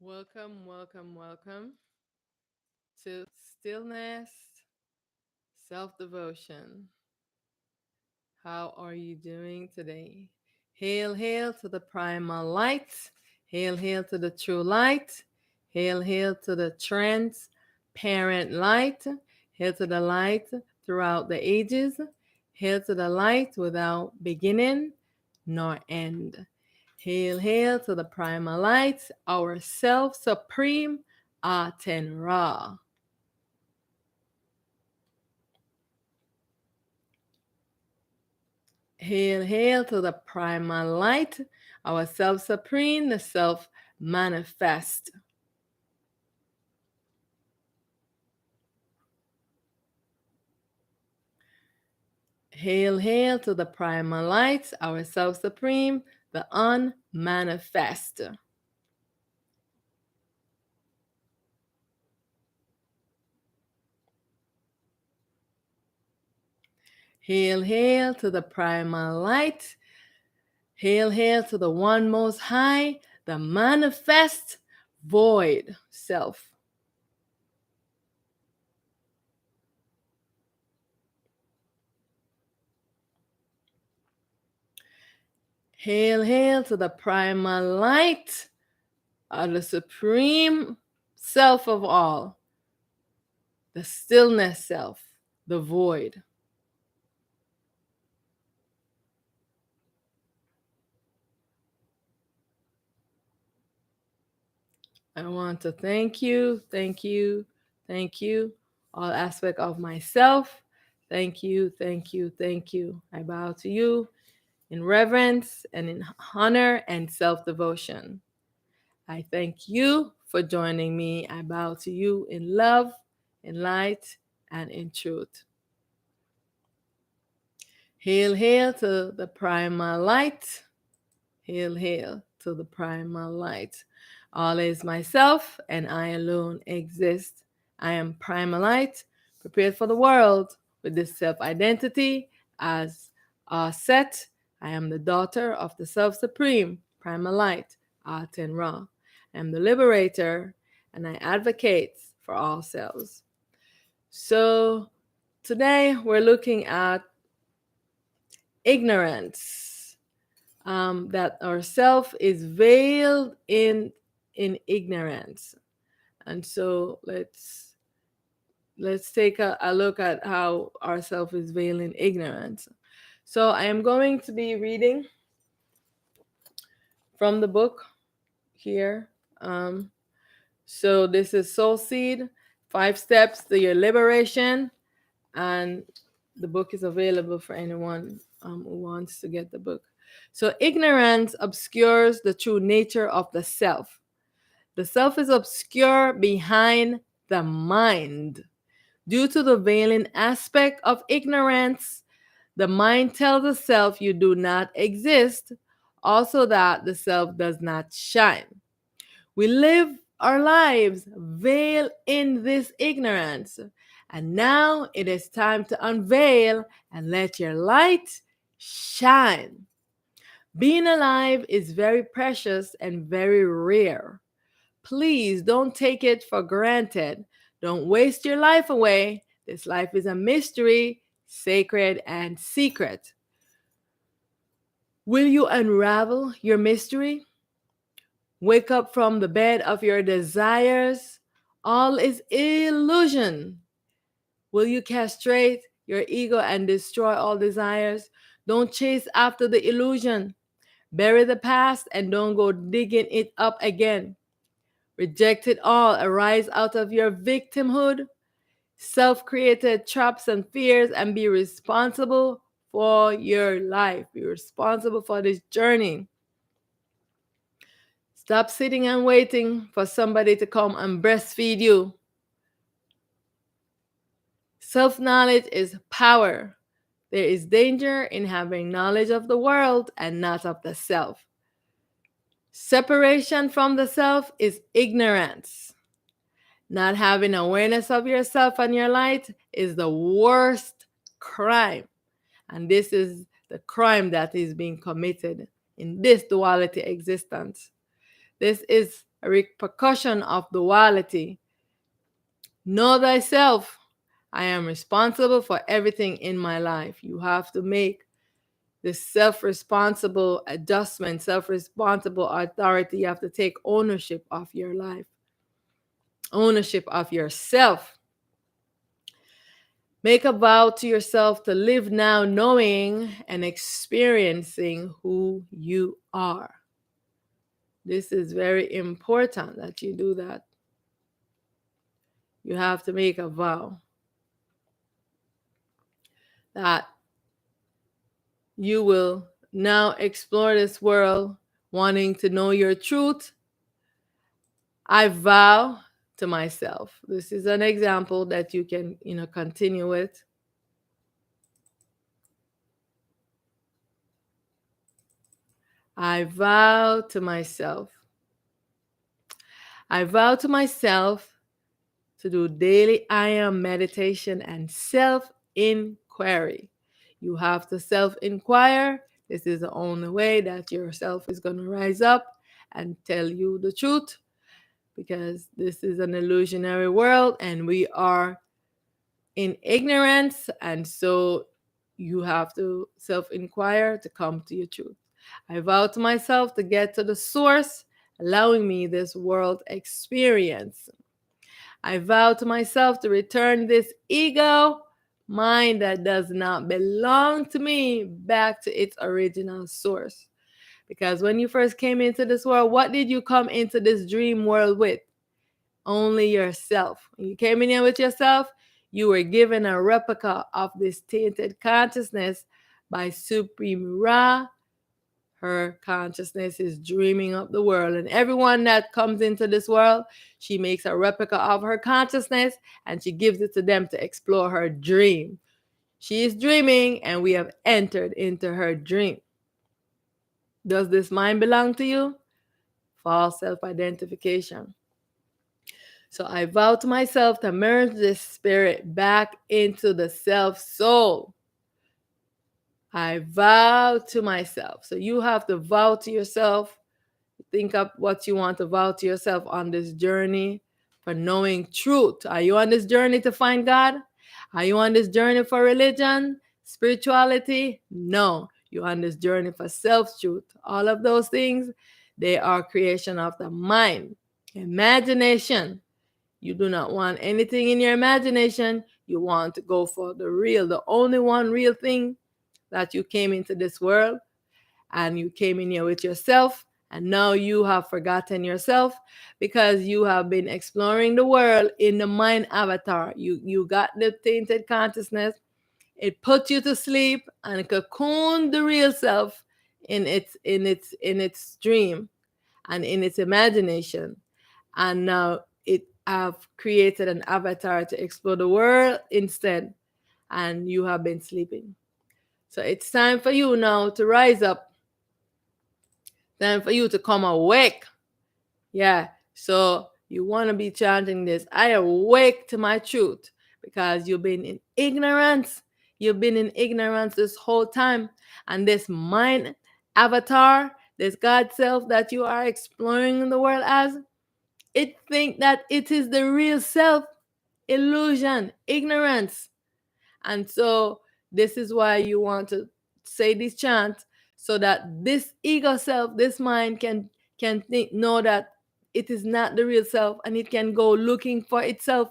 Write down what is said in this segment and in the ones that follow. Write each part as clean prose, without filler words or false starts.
Welcome, welcome, welcome to Stillness, Self Devotion. How are you doing today? Hail, hail to the primal light. Hail, hail to the true light. Hail, hail to the transparent light. Hail to the light throughout the ages. Hail to the light without beginning nor end. Hail, hail to the primal light, our self supreme Aten Ra. Hail, hail to the primal light, our self supreme, the self manifest. Hail, hail to the primal light, our self supreme, the unmanifest. Hail, hail to the primal light. Hail, hail to the one most high, the manifest void self. Hail, hail to the primal light of the supreme self of all, the stillness self, the void. I want to thank you, thank you, thank you, all aspect of myself. Thank you, thank you, thank you. I bow to you in reverence and in honor and self devotion. I thank you for joining me. I bow to you in love, in light, and in truth. Hail, hail to the primal light. Hail, hail to the primal light. All is myself, and I alone exist. I am primal light, prepared for the world with this self identity as a set. I am the daughter of the self supreme, primal light, Aten Ra. I am the liberator, and I advocate for all selves. So today we're looking at ignorance, that our self is veiled in ignorance. And so let's take a look at how our self is veiled in ignorance. So I am going to be reading from the book here. So this is Soul Seed, 5 Steps to Your Liberation, and the book is available for anyone who wants to get the book. So ignorance obscures the true nature of the self. The self is obscure behind the mind. Due to the veiling aspect of ignorance, the mind tells the self you do not exist, also that the self does not shine. We live our lives veiled in this ignorance. And now it is time to unveil and let your light shine. Being alive is very precious and very rare. Please don't take it for granted. Don't waste your life away. This life is a mystery, sacred, and secret. Will you unravel your mystery? Wake up from the bed of your desires. All is illusion. Will you castrate your ego and destroy all desires? Don't chase after the illusion. Bury the past and don't go digging it up again. Reject it all. Arise out of your victimhood, self created traps and fears, and be responsible for your life. Be responsible for this journey. Stop sitting and waiting for somebody to come and breastfeed you. Self knowledge is power. There is danger in having knowledge of the world and not of the self. Separation from the self is ignorance. Not having awareness of yourself and your light is the worst crime. And this is the crime that is being committed in this duality existence. This is a repercussion of duality. Know thyself. I am responsible for everything in my life. You have to make this self-responsible adjustment, self-responsible authority. You have to take ownership of your life, ownership of yourself. Make a vow to yourself to live now knowing and experiencing who you are. This is very important that you do that. You have to make a vow that you will now explore this world wanting to know your truth. I vow to myself. This is an example that you can, continue with. I vow to myself. I vow to myself to do daily I am meditation and self-inquiry. You have to self-inquire. This is the only way that yourself is going to rise up and tell you the truth, because this is an illusionary world and we are in ignorance. And so you have to self-inquire to come to your truth. I vow to myself to get to the source, allowing me this world experience. I vow to myself to return this ego mind that does not belong to me back to its original source. Because when you first came into this world, what did you come into this dream world with? Only yourself. When you came in here with yourself, you were given a replica of this tainted consciousness by Supreme Ra. Her consciousness is dreaming up the world, and everyone that comes into this world, she makes a replica of her consciousness and she gives it to them to explore her dream. She is dreaming and we have entered into her dream. Does this mind belong to you? False self-identification. So I vow to myself to merge this spirit back into the self-soul. I vow to myself. So you have to vow to yourself. Think up what you want to vow to yourself on this journey for knowing truth. Are you on this journey to find God? Are you on this journey for religion, spirituality? No, you're on this journey for self-truth. All of those things, they are creation of the mind. Imagination. You do not want anything in your imagination. You want to go for the real, the only one real thing that you came into this world, and you came in here with yourself, and now you have forgotten yourself because you have been exploring the world in the mind avatar. You got the tainted consciousness. It put you to sleep and cocooned the real self in its dream and in its imagination. And now it have created an avatar to explore the world instead, and you have been sleeping. So it's time for you now to rise up. Time for you to come awake. Yeah. So you want to be chanting this. I awake to my truth, because you've been in ignorance. You've been in ignorance this whole time. And this mind avatar, this God self that you are exploring the world as, it think that it is the real self. Illusion, ignorance. And so this is why you want to say this chant, so that this ego self, this mind can know that it is not the real self, and it can go looking for itself.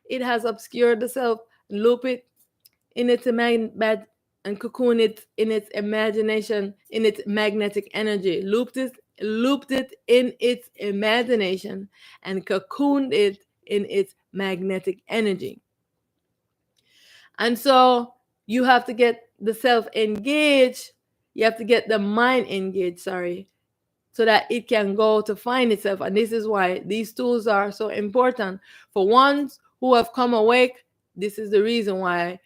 It has obscured the self, loop it in its and cocoon it in its imagination, in its magnetic energy. Looped it in its imagination and cocooned it in its magnetic energy. And so you have to get the self engaged. You have to get the mind engaged, so that it can go to find itself. And this is why these tools are so important. For ones who have come awake, this is the reason why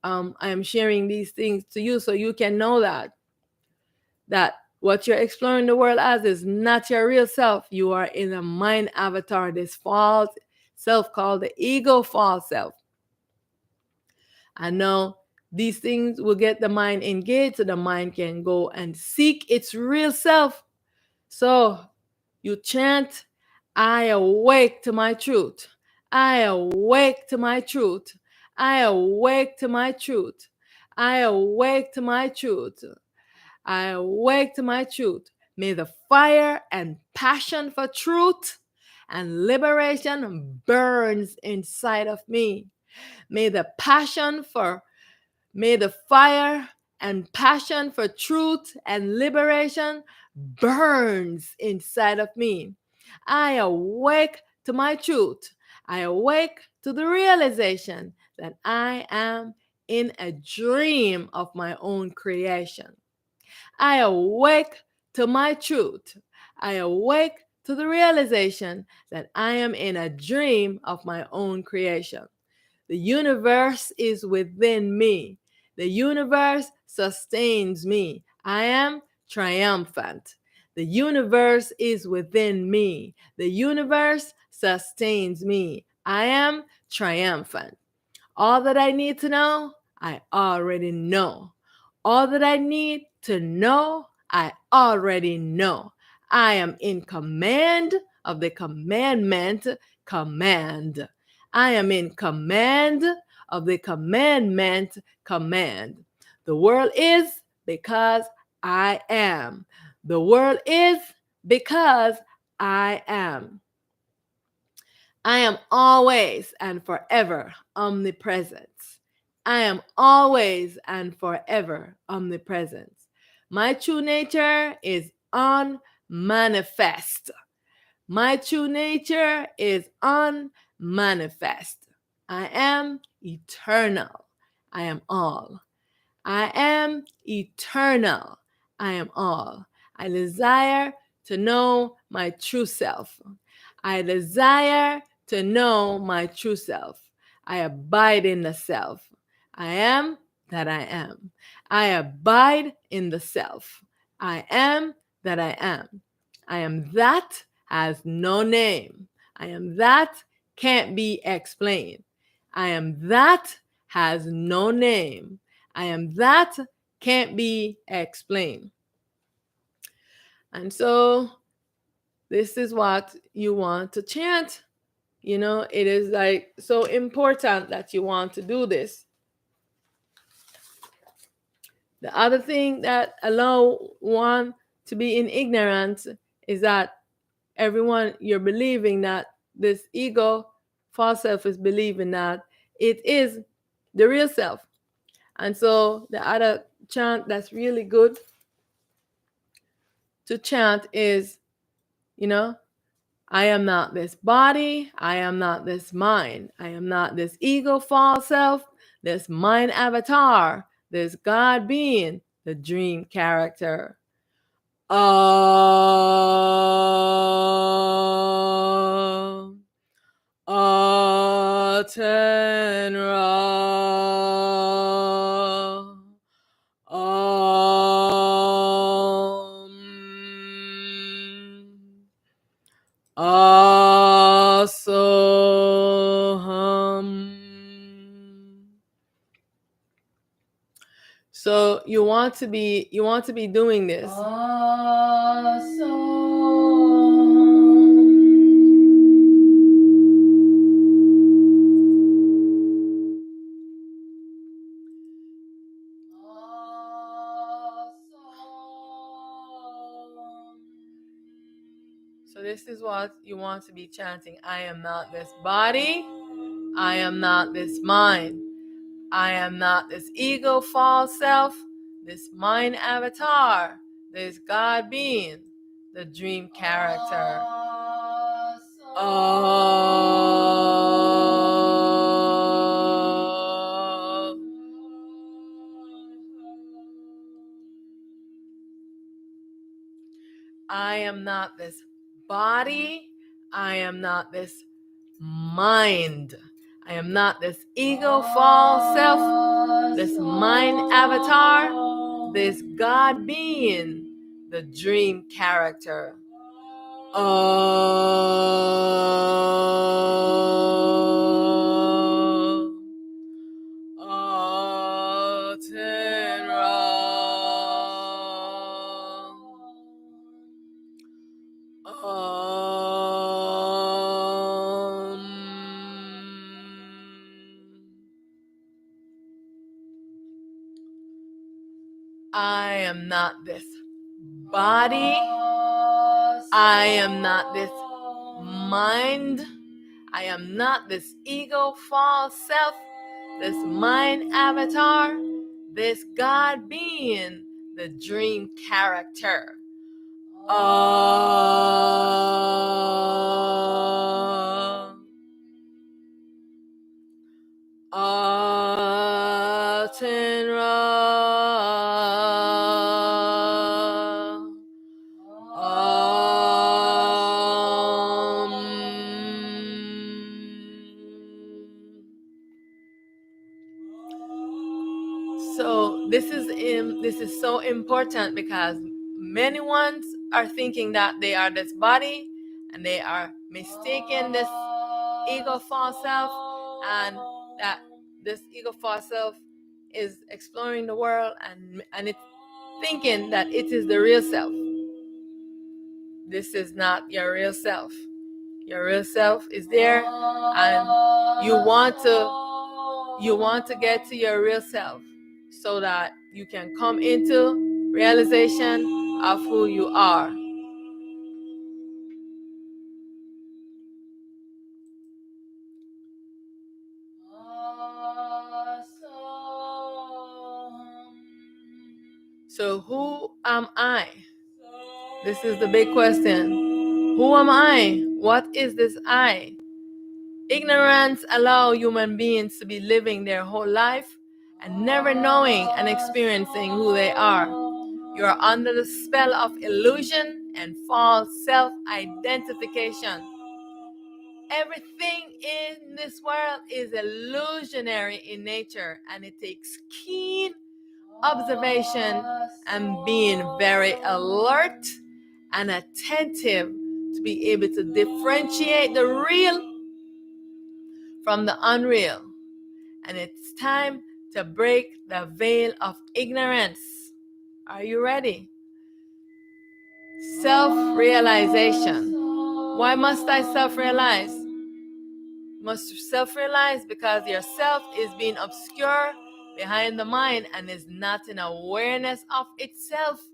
I am sharing these things to you, so you can know that what you're exploring the world as is not your real self. You are in a mind avatar, this false self called the ego false self. And now these things will get the mind engaged, so the mind can go and seek its real self. So You chant, I awake to my truth. I awake to my truth. I awake to my truth. I awake to my truth. I awake to my truth. May the fire and passion for truth and liberation burns inside of me. May the fire and passion for truth and liberation burns inside of me. I awake to my truth. I awake to the realization that I am in a dream of my own creation. I awake to my truth. I awake to the realization that I am in a dream of my own creation. The universe is within me. The universe sustains me. I am triumphant. The universe is within me. The universe sustains me. I am triumphant. All that I need to know, I already know. All that I need to know, I already know. I am in command of the commandment, command. I am in command of the commandment, command. The world is because I am. The world is because I am. I am always and forever omnipresent. I am always and forever omnipresent. My true nature is unmanifest. My true nature is unmanifest. I am eternal. I am all. I am eternal. I am all. I desire to know my true self. I desire to know my true self. I abide in the self. I am that I am. I abide in the self. I am that I am. I am that has no name. I am that can't be explained. I am that has no name. I am that can't be explained. And so this is what you want to chant. You know, it is like so important that you want to do this. The other thing that allow one to be in ignorance is that everyone you're believing that this ego, false self is believing that it is the real self. And so the other chant that's really good to chant is, you know, I am not this body. I am not this mind. I am not this ego, false self, this mind avatar, this God being, the dream character. Atenra. Asoham. So you want to be doing this. So this is what you want to be chanting. I am not this body. I am not this mind. I am not this ego, false self, this mind avatar, this God being, the dream character. I am not this body. I am not this mind. I am not this ego, false self, this mind avatar, this God being, the dream character. I am not this body. I am not this mind. I am not this ego, false self, this mind avatar, this God being, the dream character. Atenra. So this is so important because many ones are thinking that they are this body and they are mistaken this ego false self, and that this ego false self is exploring the world and it's thinking that it is the real self. This is not your real self. Your real self is there, and you want to get to your real self so that you can come into realization of who you are. So who am I? This is the big question. Who am I? What is this I? Ignorance allows human beings to be living their whole life and never knowing and experiencing who they are. You are under the spell of illusion and false self-identification. Everything in this world is illusionary in nature, and it takes keen observation and being very alert and attentive to be able to differentiate the real from the unreal. And it's time to break the veil of ignorance. Are you ready? Self-realization. Why must I self-realize? Must self-realize because your self is being obscure behind the mind and is not in awareness of itself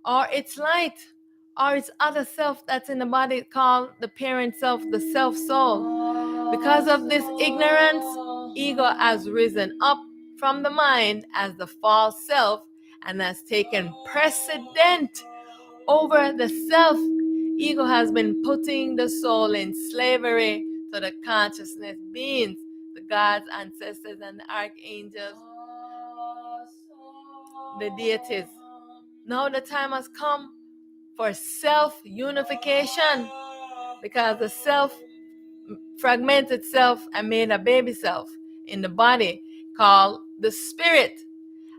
or its light or its other self that's in the body called the parent self, the self-soul. Because of this ignorance, ego has risen up from the mind as the false self and has taken precedent over the self. Ego has been putting the soul in slavery to the consciousness beings, the gods, ancestors, and the archangels, the deities. Now the time has come for self-unification because the self fragmented self and made a baby self in the body called the spirit.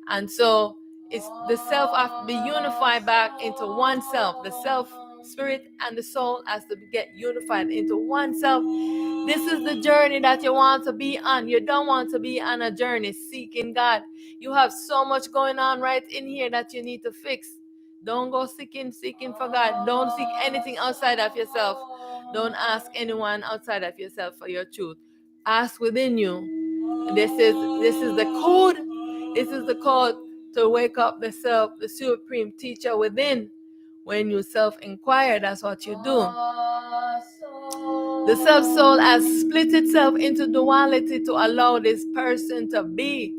And so it's the self has to be unified back into one self. The self, spirit, and the soul has to get unified into one self. This is the journey that you want to be on. You don't want to be on a journey seeking God. You have so much going on right in here that you need to fix. Don't go seeking for God. Don't seek anything outside of yourself. Don't ask anyone outside of yourself for your truth. Ask within you. This is the code. This is the code to wake up the self, the supreme teacher within. When you self-inquire, that's what you do. The self-soul has split itself into duality to allow this person to be.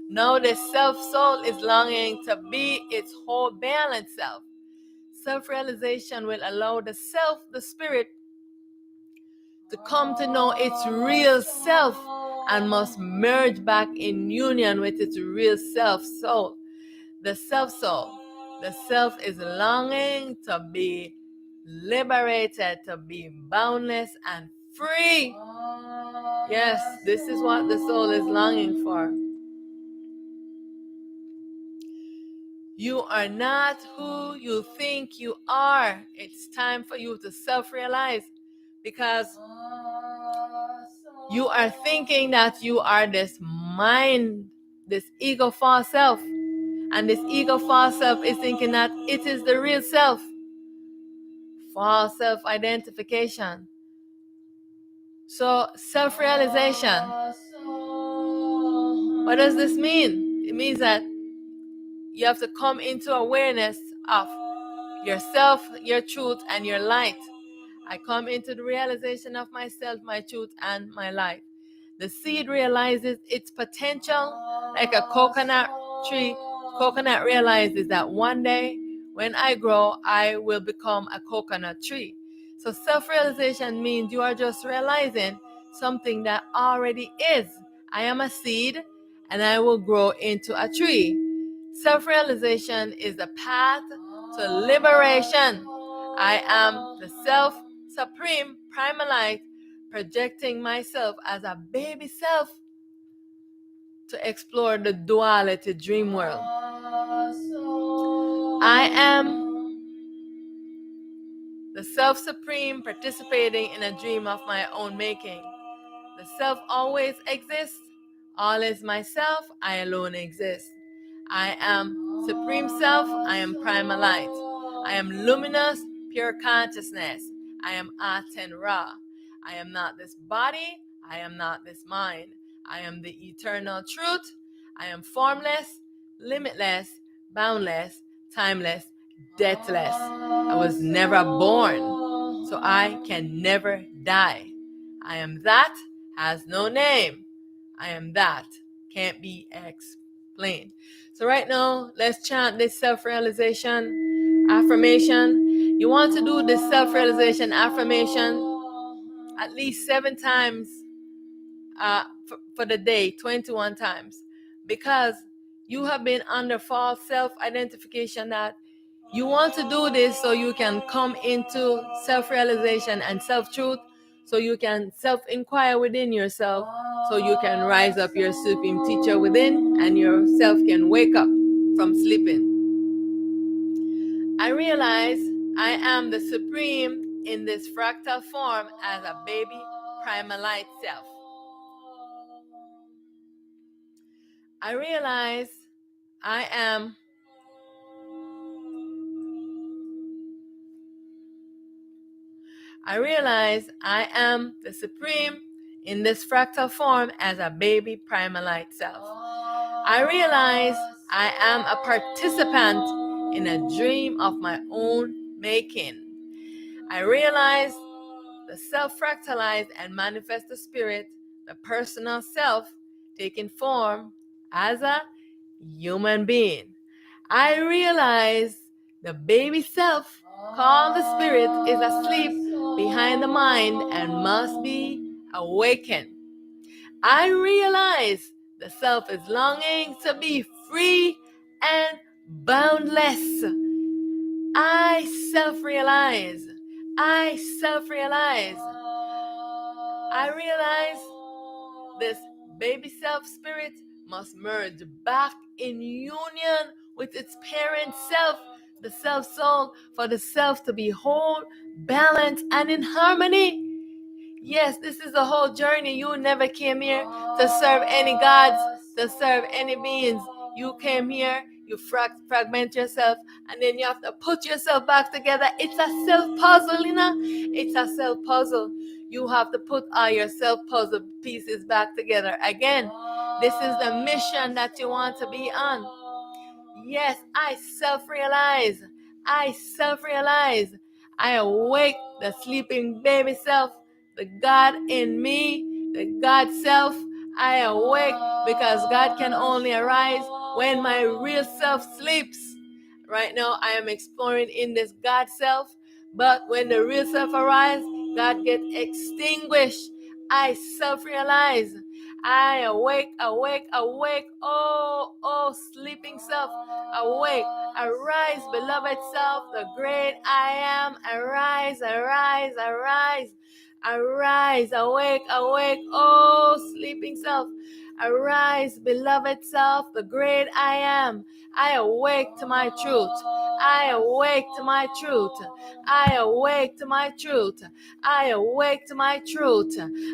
Now the self-soul is longing to be its whole balanced self. Self-realization will allow the self, the spirit, to come to know its real self and must merge back in union with its real self-soul. The self-soul, the self is longing to be liberated, to be boundless and free. Yes, this is what the soul is longing for. You are not who you think you are. It's time for you to self-realize because you are thinking that you are this mind, this ego false self. And this ego false self is thinking that it is the real self. False self-identification. So self-realization. What does this mean? It means that You have to come into awareness of yourself, your truth, and your light. I come into the realization of myself, my truth, and my light. The seed realizes its potential like a coconut tree. Coconut realizes that one day when I grow, I will become a coconut tree. So self-realization means you are just realizing something that already is. I am a seed and I will grow into a tree. Self-realization is the path to liberation. I am the self-supreme primal light, projecting myself as a baby self to explore the duality dream world. I am the self-supreme participating in a dream of my own making. The self always exists. All is myself. I alone exist. I am supreme self. I am primal light. I am luminous, pure consciousness. I am Aten Ra. I am not this body. I am not this mind. I am the eternal truth. I am formless, limitless, boundless, timeless, deathless. I was never born, so I can never die. I am that has no name. I am that can't be explained. So right now, let's chant this self-realization affirmation. You want to do this self-realization affirmation at least 7 times for the day, 21 times, because you have been under false self-identification that you want to do this so you can come into self-realization and self-truth, so you can self-inquire within yourself, so you can rise up your supreme teacher within and yourself can wake up from sleeping. I realize I am the supreme in this fractal form as a baby primal light self. I realize I am the supreme in this fractal form as a baby primal light self. I realize I am a participant in a dream of my own making. I realize the self-fractalized and manifest the spirit, the personal self, taking form as a human being. I realize the baby self, called the spirit, is asleep behind the mind and must be awakened. I realize the self is longing to be free and boundless. I self-realize. I realize this baby self spirit must merge back in union with its parent self, the self soul, for the self to be whole, balanced, and in harmony. Yes, this is a whole journey. You never came here to serve any gods, to serve any beings. You came here, you fragment yourself, and then you have to put yourself back together. It's a self-puzzle, you know? It's a self-puzzle. You have to put all your self-puzzle pieces back together again. This is the mission that you want to be on. Yes, I self-realize. I awake the sleeping baby self, the God in me, the God self. I awake because God can only arise when my real self sleeps. Right now, I am exploring in this God self, but when the real self arises, God gets extinguished. I self-realize. I awake. Oh, sleeping self, awake. Arise, beloved self, the great I am. Arise. Arise, awake. Oh, sleeping self. Arise, beloved self, the great I am. I awake to my truth. I awake to my truth. I awake to my truth. I awake to my truth.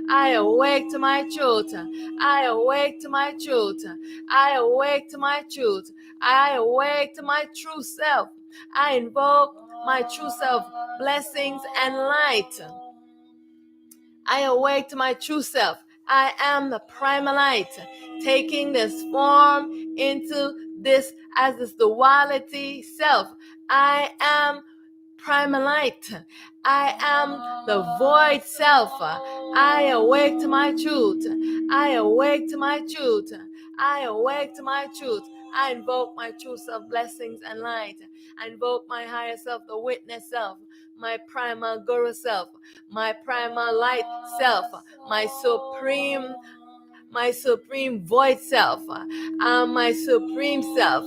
I awake to my truth. I awake to my truth. I awake to my truth. I awake to my true self. I invoke my true self, blessings and light. I awake to my true self. I am the primal light, taking this form into this as this duality self. I am primal light. I am the void self. I awake to my truth. I awake to my truth. I awake to my truth. I invoke my true self blessings and light. I invoke my higher self, the witness self, my primal guru self, my primal light self, my supreme void self, my supreme self,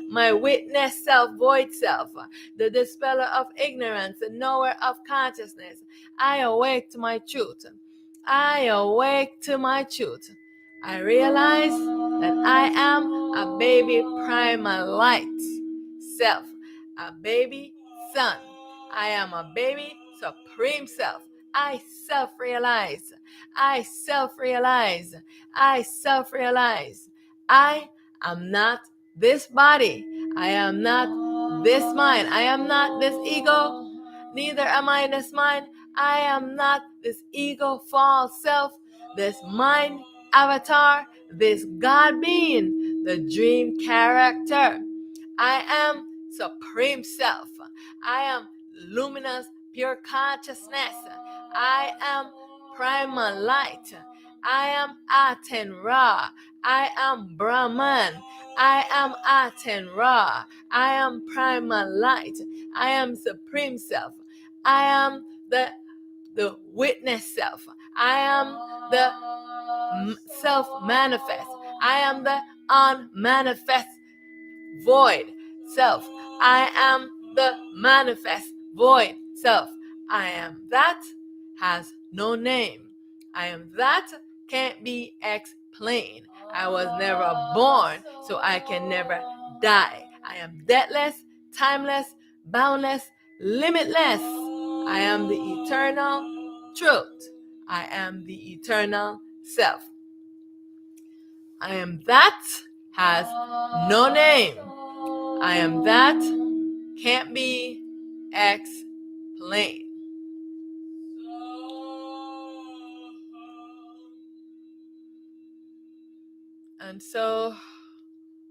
my witness self, void self, the dispeller of ignorance, the knower of consciousness. I awake to my truth. I awake to my truth. I realize that I am a baby primal light self, a baby son. I am a baby supreme self. I self-realize. I self-realize. I self-realize. I am not this body. I am not this mind. I am not this ego. Neither am I this mind. I am not this ego, false self, this mind avatar, this God being, the dream character. I am supreme self. I am luminous, pure consciousness. I am primal light. I am Aten Ra. I am Brahman. I am Aten Ra. I am primal light. I am supreme self. I am the witness self. I am the self manifest. I am the unmanifest void self. I am the manifest void self. I am that has no name. I am that can't be explained. I was never born, so I can never die. I am deathless, timeless, boundless, limitless. I am the eternal truth. I am the eternal self. I am that has no name. I am that can't be explained. And so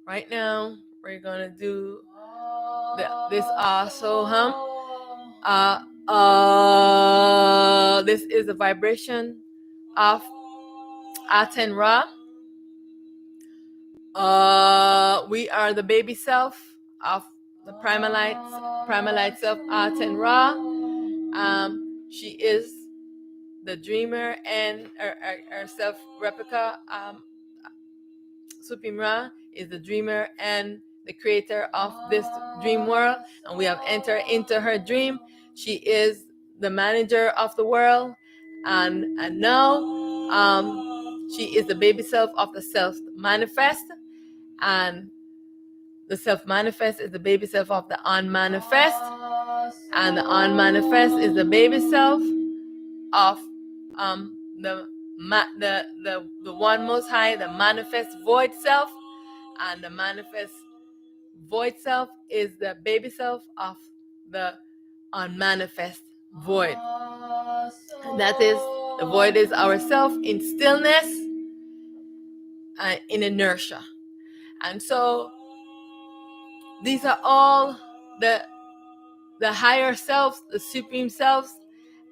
right now we're gonna do this also hum. This is the vibration of Aten Ra. We are the baby self of the primal light self, Aten Ra. She is the dreamer and our self replica. Supreme Ra is the dreamer and the creator of this dream world, and we have entered into her dream. She is the manager of the world, and now she is the baby self of the self manifest, and the self manifest is the baby self of the unmanifest, and the unmanifest is the baby self of the one most high, the manifest void self, and the manifest void self is the baby self of the unmanifest void. And that is, the void is ourself in stillness and in inertia. And so these are all the higher selves, the supreme selves.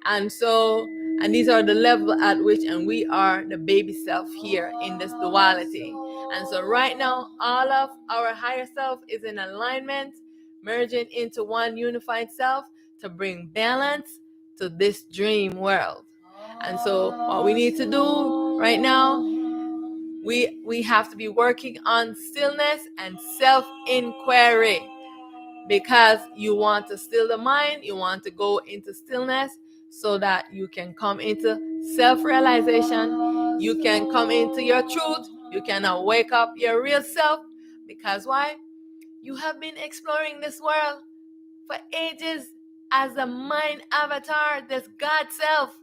And these are the level at which, and we are the baby self here in this duality. And so right now, all of our higher self is in alignment, merging into one unified self to bring balance to this dream world. And so what we need to do right now, we have to be working on stillness and self-inquiry, because you want to still the mind, you want to go into stillness so that you can come into self-realization, you can come into your truth, you can wake up your real self. Because why? You have been exploring this world for ages as a mind avatar, this God self.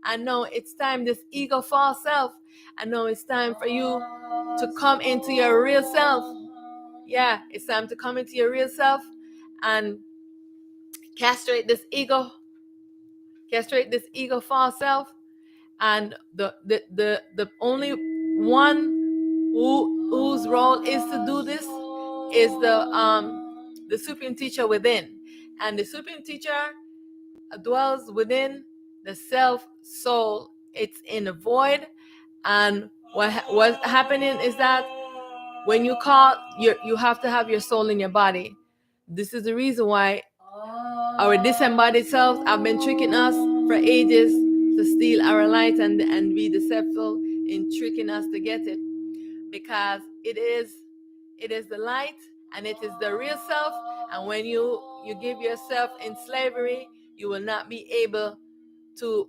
I know it's time, this ego false self. I know it's time for you to come into your real self. Yeah, it's time to come into your real self and castrate this ego false self, and the only one whose role is to do this is the supreme teacher within, and the supreme teacher dwells within the self soul. It's in the void, and what's happening is that when you call, you have to have your soul in your body. This is the reason why our disembodied selves have been tricking us for ages to steal our light and be deceitful in tricking us to get it, because it is the light and it is the real self. And when you give yourself in slavery, you will not be able to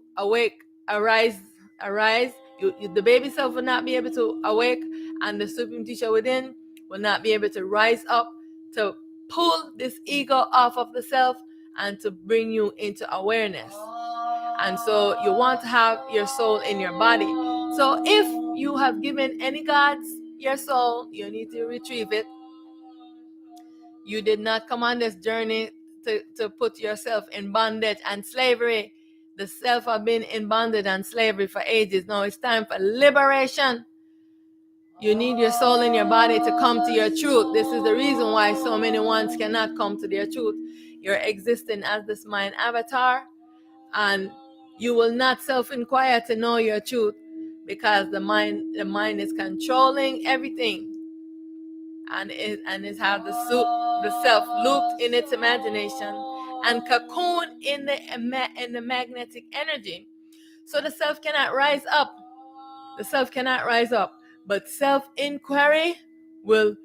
arise. The baby self will not be able to awake, and the supreme teacher within will not be able to rise up to pull this ego off of the self and to bring you into awareness. And so you want to have your soul in your body. So if you have given any gods your soul, you need to retrieve it. You did not come on this journey to put yourself in bondage and slavery. The self have been in bondage and slavery for ages. Now it's time for liberation. You need your soul in your body to come to your truth. This is the reason why so many ones cannot come to their truth. You're existing as this mind avatar, and you will not self-inquire to know your truth, because the mind is controlling everything, and it has the self looped in its imagination and cocooned in the magnetic energy. So the self cannot rise up. The self cannot rise up, but self-inquiry will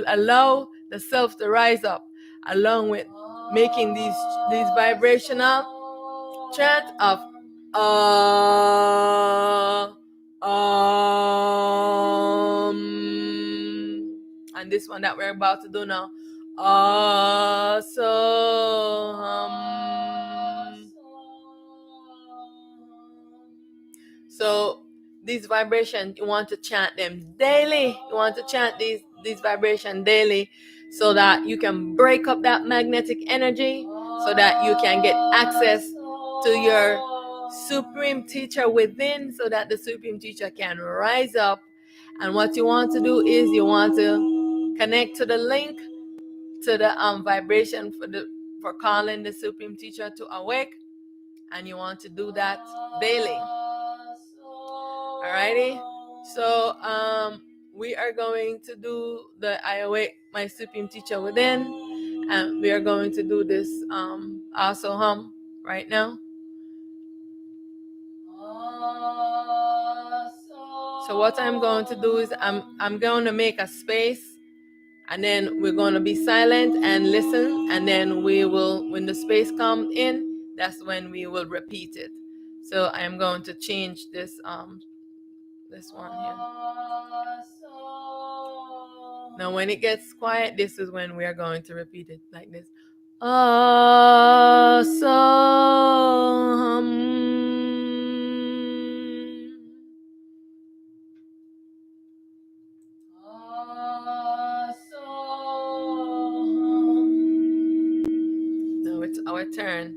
allow the self to rise up, along with making these vibrational chants of and this one that we're about to do now, so these vibrations, you want to chant them daily. You want to chant these vibrations daily, so that you can break up that magnetic energy, so that you can get access to your supreme teacher within, so that the supreme teacher can rise up. And what you want to do is you want to connect to the link, to the vibration for calling the supreme teacher to awake, and you want to do that daily. Alrighty, so we are going to do the I awake my supreme teacher within, and we are going to do this also hum right now. So what I'm going to do is I'm going to make a space, and then we're going to be silent and listen, and then we will, when the space comes in, that's when we will repeat it. So I am going to change this one here. Now when it gets quiet, this is when we are going to repeat it like this. Now it's our turn.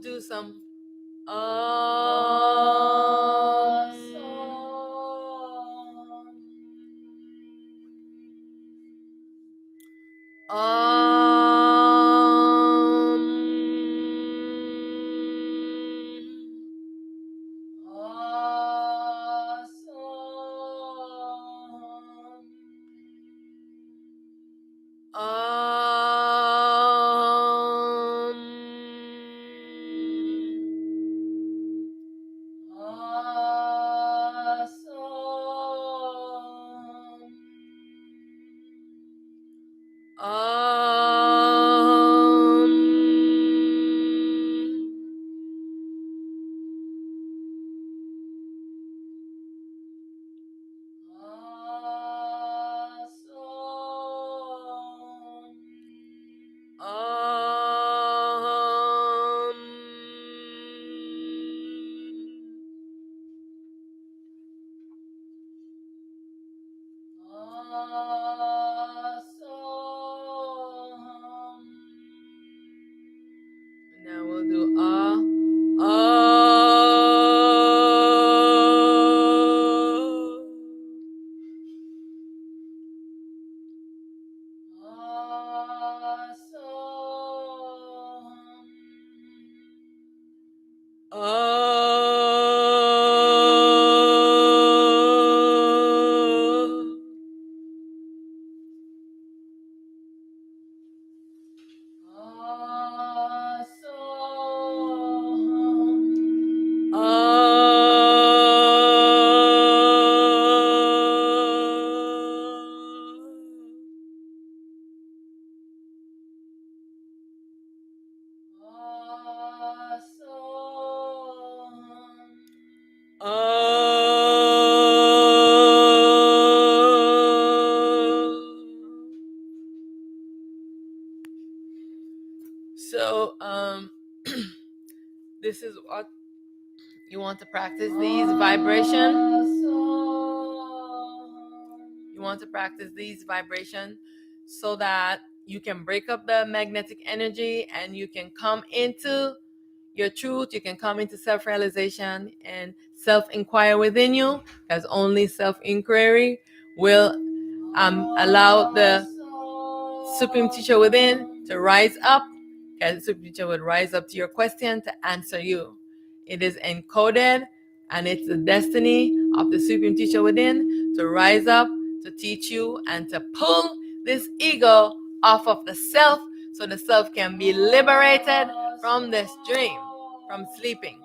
do some now we'll do So this is what you want to practice, these vibration. You want to practice these vibration so that you can break up the magnetic energy and you can come into your truth. You can come into self-realization and self-inquire within you, because only self-inquiry will allow the Supreme Teacher within to rise up, because the Supreme Teacher would rise up to your question to answer you. It is encoded, and it's the destiny of the Supreme Teacher within to rise up, to teach you, and to pull this ego off of the self, so the self can be liberated from this dream, from sleeping.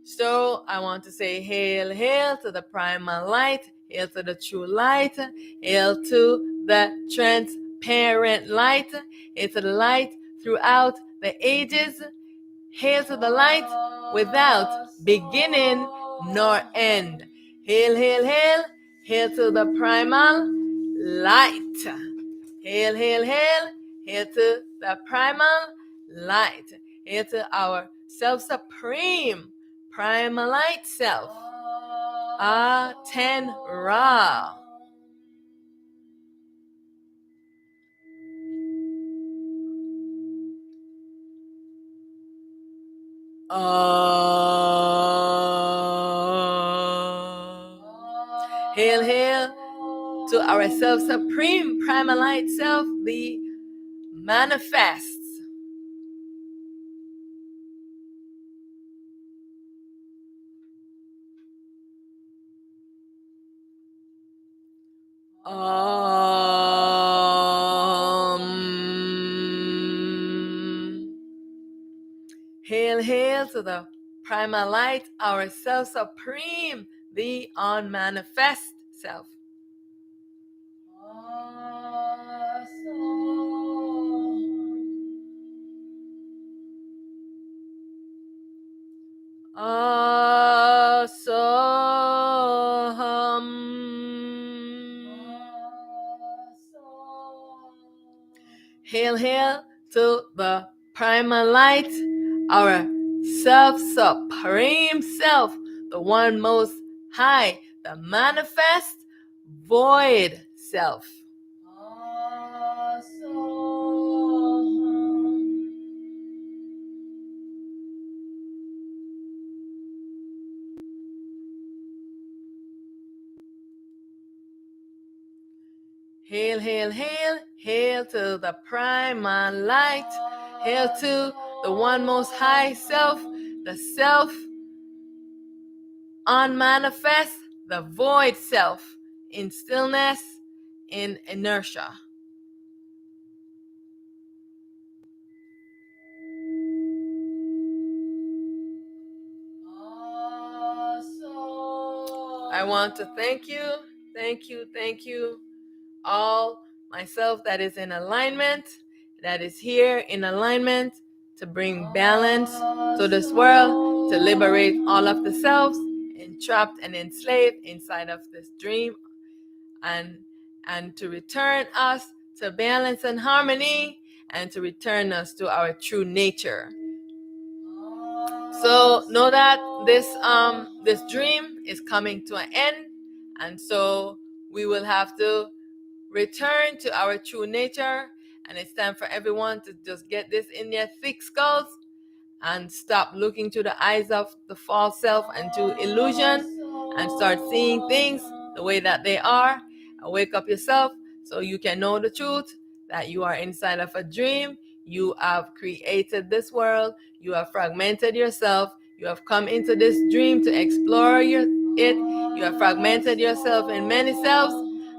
So I want to say, hail, hail to the primal light, hail to the true light, hail to the transparent light, hail to the light throughout the ages, hail to the light without beginning nor end. Hail, hail, hail, hail to the primal light. Hail, hail, hail, hail to the primal light. Hail to our self-supreme primal light self. Aten Ra. Hail, hail to our self-supreme primal light self, the manifests. Hail, hail to the primal light, our self-supreme, the unmanifest self. Hail, hail to the primal light, our self-supreme self, the one most high, the manifest void self. Hail, hail, hail, hail to the primal light. Hail to the one most high self, the self unmanifest, the void self, in stillness, in inertia. I want to thank you, all myself that is in alignment, that is here in alignment to bring balance to this world, to liberate all of the selves entrapped and enslaved inside of this dream, and to return us to balance and harmony, and to return us to our true nature. So know that this dream is coming to an end, and so we will have to return to our true nature, and it's time for everyone to just get this in their thick skulls and stop looking to the eyes of the false self and to illusion, and start seeing things the way that they are. Wake up yourself so you can know the truth, that you are inside of a dream. You have created this world. You have fragmented yourself. You have come into this dream to explore it. You have fragmented yourself in many selves,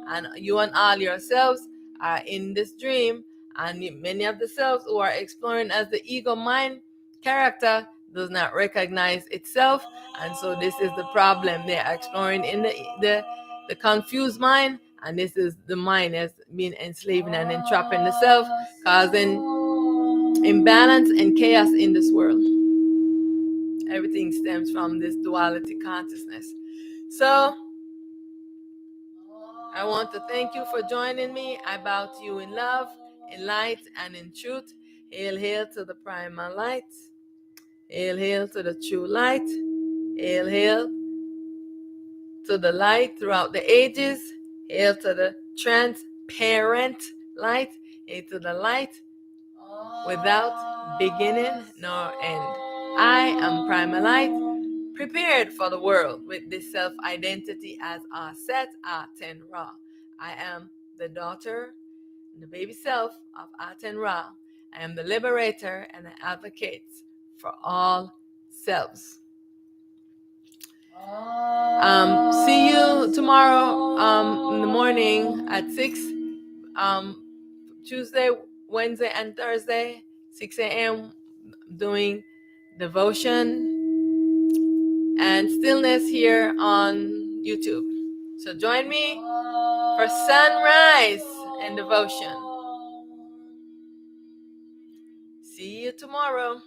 and you and all yourselves are in this dream. And many of the selves who are exploring as the ego mind character does not recognize itself, and so this is the problem. They are exploring in the confused mind, and this is the mind as being enslaving and entrapping the self, causing imbalance and chaos in this world. Everything stems from this duality consciousness. So I want to thank you for joining me. I bow to you in love, in light, and in truth. Hail, hail to the primal light. Hail, hail to the true light. Hail, hail to the light throughout the ages. Hail to the transparent light. Hail to the light without beginning nor end. I am primal light, prepared for the world with this self-identity as Aset Aten Ra. I am the daughter and the baby self of Aten Ra. I am the liberator and the advocate for all selves. See you tomorrow in the morning at 6, Tuesday, Wednesday, and Thursday, 6 a.m. doing devotion and stillness here on YouTube. So join me for sunrise and devotion. See you tomorrow.